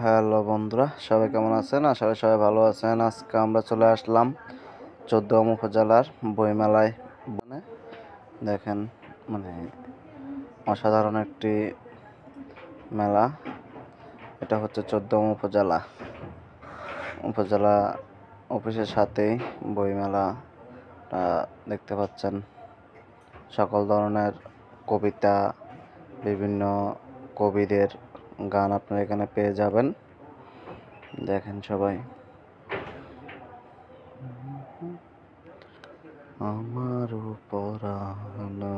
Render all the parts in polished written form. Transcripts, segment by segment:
Hello বন্ধুরা, সবাই কেমন আছেন? আশা করি সবাই ভালো আছেন। আজকে আমরা চলে আসলাম ১৪ উপজেলার বইমেলায়। দেখেন, মানে অসাধারণ একটি মেলা। এটা হচ্ছে ১৪ উপজেলা অফিসের সাথেই বইমেলা দেখতে পাচ্ছেন। সকল ধরনের কবিতা, বিভিন্ন কবিদের গান আপনারা এখানে পেয়ে যাবেন। দেখেন সবাই, আমারও পরানো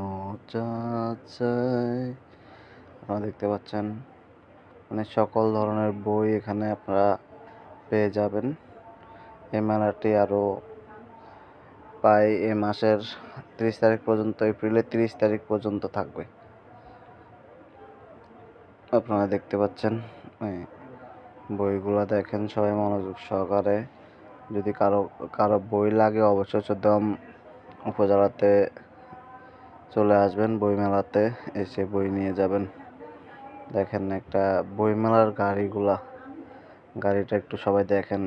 চাচাই, আপনারা দেখতে পাচ্ছেন। মানে সকল ধরনের বই এখানে আপনারা পেয়ে যাবেন। এই মেলাটি আরও প্রায় এ মাসের 30 তারিখ পর্যন্ত, এপ্রিলের 30 তারিখ পর্যন্ত থাকবে। আপনারা দেখতে পাচ্ছেন বইগুলো, দেখেন সবাই মনোযোগ সহকারে। যদি কারো বই লাগে অবশ্যই ১৪ উপজেলাতে চলে আসবেন, বইমেলাতে এসে বই নিয়ে যাবেন। দেখেন একটা বইমেলার গাড়িটা একটু সবাই দেখেন,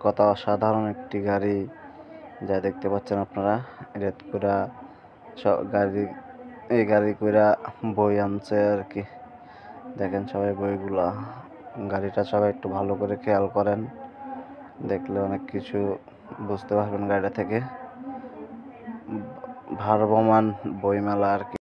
কত অসাধারণ একটি গাড়ি যা দেখতে পাচ্ছেন আপনারা। রেড কইরা এই গাড়ি কইরা বই আনছে আর কি। দেখেন সবাই বইগুলা, গাড়িটা সবাই একটু ভালো করে খেয়াল করেন, দেখলে অনেক কিছু বুঝতে পারবেন গাড়িটা থেকে। ভ্রাম্যমাণ বইমেলা আর কি।